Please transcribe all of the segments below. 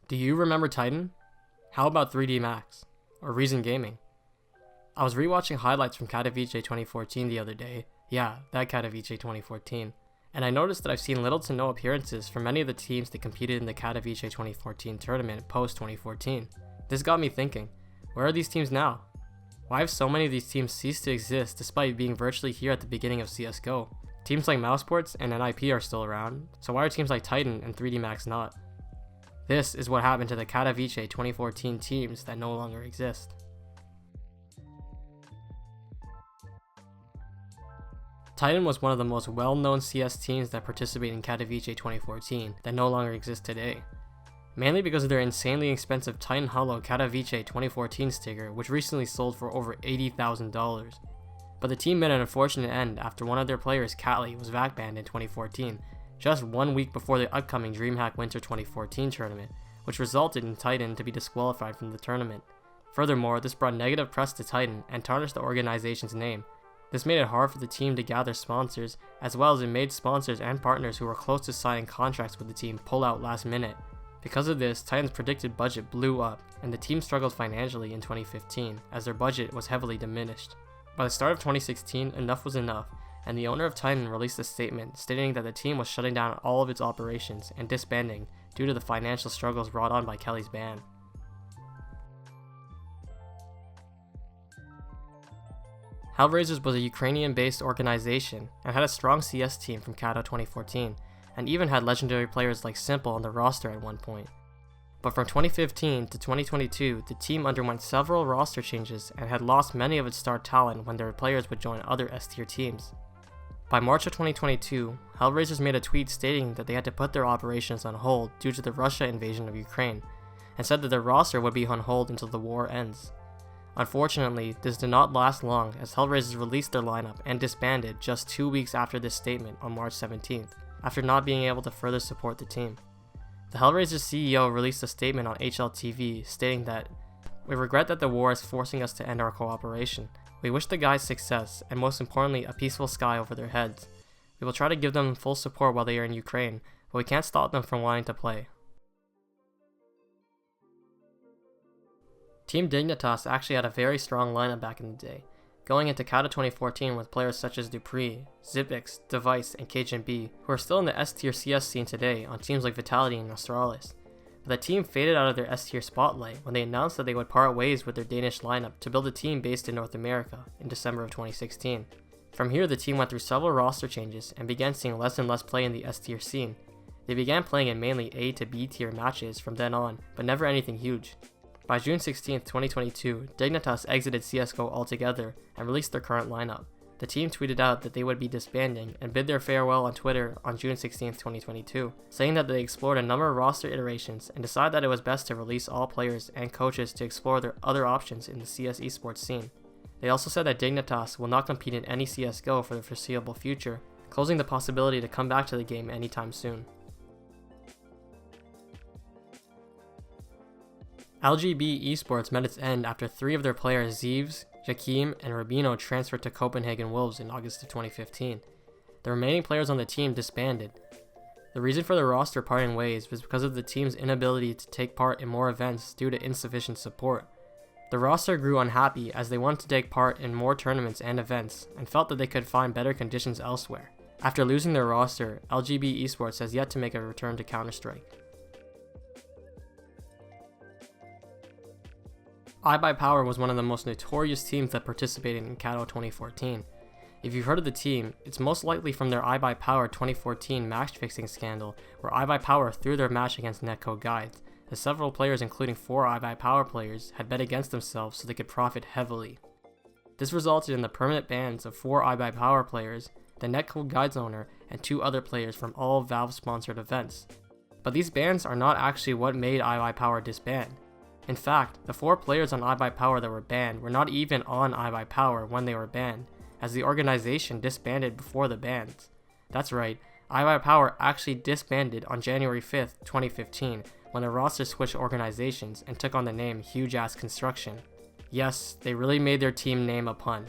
Do you remember Titan? How about 3D Max? Or Reason Gaming? I was rewatching highlights from Katowice 2014 the other day. Yeah, that Katowice 2014. And I noticed that I've seen little to no appearances from many of the teams that competed in the Katowice 2014 tournament post-2014. This got me thinking, where are these teams now? Why have so many of these teams ceased to exist despite being virtually here at the beginning of CSGO? Teams like Mousesports and NIP are still around, so why are teams like Titan and 3D Max not? This is what happened to the Katowice 2014 teams that no longer exist. Titan was one of the most well-known CS teams that participated in Katowice 2014 that no longer exist today. Mainly because of their insanely expensive Titan Hollow Katowice 2014 sticker, which recently sold for over $80,000. But the team met an unfortunate end after one of their players, Catley, was VAC banned in 2014, just 1 week before the upcoming DreamHack Winter 2014 tournament, which resulted in Titan to be disqualified from the tournament. Furthermore, this brought negative press to Titan and tarnished the organization's name. This made it hard for the team to gather sponsors, as well as it made sponsors and partners who were close to signing contracts with the team pull out last minute. Because of this, Titan's predicted budget blew up, and the team struggled financially in 2015, as their budget was heavily diminished. By the start of 2016, enough was enough, and the owner of Titan released a statement stating that the team was shutting down all of its operations and disbanding due to the financial struggles brought on by Kelly's ban. Hellraisers was a Ukrainian-based organization and had a strong CS team from Kato 2014, and even had legendary players like Simple on the roster at one point. But from 2015 to 2022, the team underwent several roster changes and had lost many of its star talent when their players would join other S-tier teams. By March of 2022, Hellraisers made a tweet stating that they had to put their operations on hold due to the Russia invasion of Ukraine, and said that their roster would be on hold until the war ends. Unfortunately, this did not last long as Hellraisers released their lineup and disbanded just 2 weeks after this statement on March 17th, after not being able to further support the team. The Hellraisers CEO released a statement on HLTV stating that, "We regret that the war is forcing us to end our cooperation. We wish the guys success, and most importantly, a peaceful sky over their heads. We will try to give them full support while they are in Ukraine, but we can't stop them from wanting to play." Team Dignitas actually had a very strong lineup back in the day, going into Kato 2014 with players such as Dupree, Zipix, Device, and KGB, who are still in the S-tier CS scene today on teams like Vitality and Astralis. But the team faded out of their S-tier spotlight when they announced that they would part ways with their Danish lineup to build a team based in North America in December of 2016. From here, the team went through several roster changes and began seeing less and less play in the S-tier scene. They began playing in mainly A to B tier matches from then on, but never anything huge. By June 16, 2022, Dignitas exited CSGO altogether and released their current lineup. The team tweeted out that they would be disbanding and bid their farewell on Twitter on June 16, 2022, saying that they explored a number of roster iterations and decided that it was best to release all players and coaches to explore their other options in the CS esports scene. They also said that Dignitas will not compete in any CSGO for the foreseeable future, closing the possibility to come back to the game anytime soon. LGB Esports met its end after 3 of their players, Zeeves, Jakim, and Rubino, transferred to Copenhagen Wolves in August of 2015. The remaining players on the team disbanded. The reason for the roster parting ways was because of the team's inability to take part in more events due to insufficient support. The roster grew unhappy as they wanted to take part in more tournaments and events, and felt that they could find better conditions elsewhere. After losing their roster, LGB Esports has yet to make a return to Counter-Strike. iBUYPOWER was one of the most notorious teams that participated in Kato 2014. If you've heard of the team, it's most likely from their iBUYPOWER 2014 match fixing scandal, where iBUYPOWER threw their match against netcode guides, as several players, including 4 iBUYPOWER players, had bet against themselves so they could profit heavily. This resulted in the permanent bans of 4 iBUYPOWER players, the netcode guides owner, and 2 other players from all Valve-sponsored events. But these bans are not actually what made iBUYPOWER disband. In fact, the 4 players on iBUYPOWER that were banned were not even on iBUYPOWER when they were banned, as the organization disbanded before the bans. That's right, iBUYPOWER actually disbanded on January 5th, 2015, when the roster switched organizations and took on the name Huge Ass Construction. Yes, they really made their team name a pun.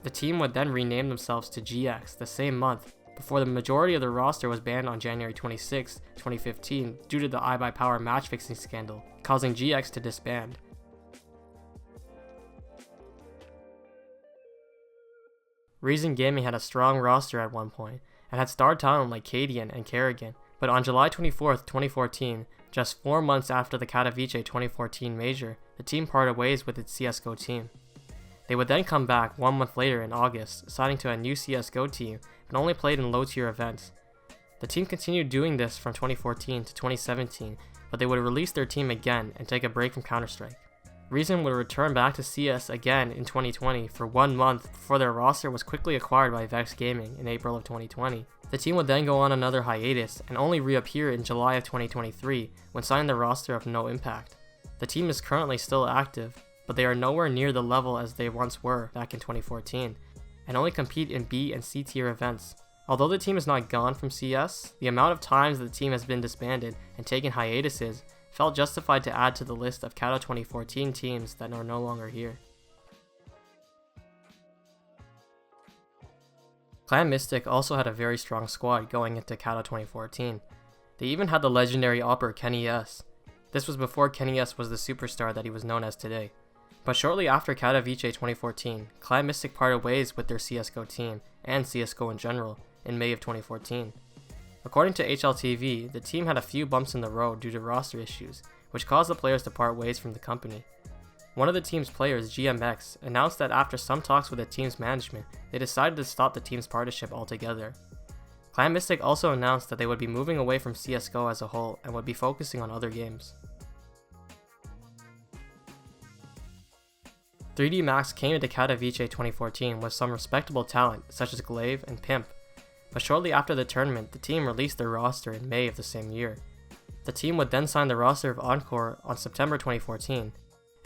The team would then rename themselves to GX the same month, before the majority of the roster was banned on January 26, 2015 due to the iBUYPOWER match fixing scandal, causing GX to disband. Reason Gaming had a strong roster at one point, and had star talent like Cadian and Kerrigan, but on July 24, 2014, just 4 months after the Katowice 2014 major, the team parted ways with its CSGO team. They would then come back 1 month later in August, signing to a new CSGO team, and only played in low-tier events. The team continued doing this from 2014 to 2017, but they would release their team again and take a break from Counter-Strike. Reason would return back to CS again in 2020 for 1 month before their roster was quickly acquired by Vox Gaming in April of 2020. The team would then go on another hiatus and only reappear in July of 2023 when signing the roster of No Impact. The team is currently still active, but they are nowhere near the level as they once were back in 2014, and only compete in B and C tier events. Although the team is not gone from CS, the amount of times that the team has been disbanded and taken hiatuses felt justified to add to the list of Kato 2014 teams that are no longer here. Clan Mystik also had a very strong squad going into Kato 2014. They even had the legendary AWPer Kenny S. This was before Kenny S was the superstar that he was known as today. But shortly after Katowice 2014, Clan Mystik parted ways with their CSGO team, and CSGO in general, in May of 2014. According to HLTV, the team had a few bumps in the road due to roster issues, which caused the players to part ways from the company. One of the team's players, GMX, announced that after some talks with the team's management, they decided to stop the team's partnership altogether. Clan Mystik also announced that they would be moving away from CSGO as a whole and would be focusing on other games. 3D Max came into Katowice 2014 with some respectable talent such as Glaive and Pimp, but shortly after the tournament, the team released their roster in May of the same year. The team would then sign the roster of Encore on September 2014,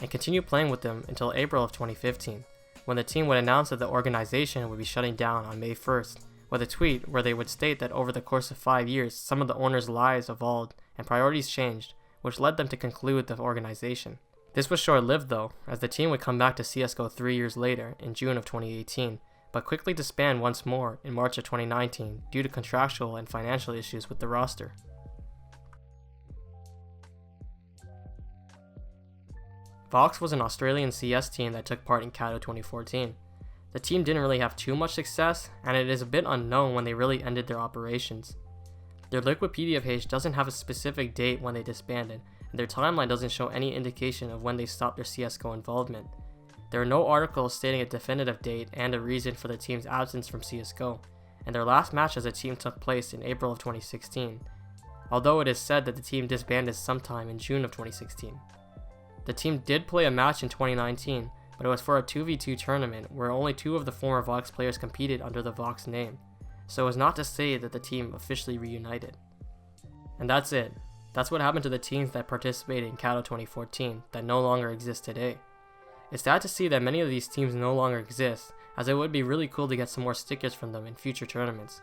and continue playing with them until April of 2015, when the team would announce that the organization would be shutting down on May 1st, with a tweet where they would state that over the course of 5 years, some of the owners' lives evolved and priorities changed, which led them to conclude the organization. This was short-lived though, as the team would come back to CSGO 3 years later, in June of 2018, but quickly disband once more in March of 2019 due to contractual and financial issues with the roster. Vox was an Australian CS team that took part in Kato 2014. The team didn't really have too much success, and it is a bit unknown when they really ended their operations. Their Wikipedia page doesn't have a specific date when they disbanded, and their timeline doesn't show any indication of when they stopped their CSGO involvement. There are no articles stating a definitive date and a reason for the team's absence from CSGO, and their last match as a team took place in April of 2016, although it is said that the team disbanded sometime in June of 2016. The team did play a match in 2019, but it was for a 2v2 tournament where only 2 of the former Vox players competed under the Vox name, so it was not to say that the team officially reunited. And that's it. That's what happened to the teams that participated in Kato 2014 that no longer exist today. It's sad to see that many of these teams no longer exist, as it would be really cool to get some more stickers from them in future tournaments.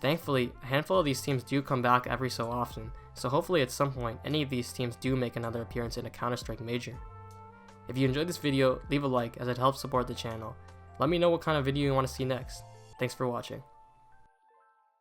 Thankfully, a handful of these teams do come back every so often, so hopefully at some point any of these teams do make another appearance in a Counter-Strike major. If you enjoyed this video, leave a like as it helps support the channel. Let me know what kind of video you want to see next. Thanks for watching.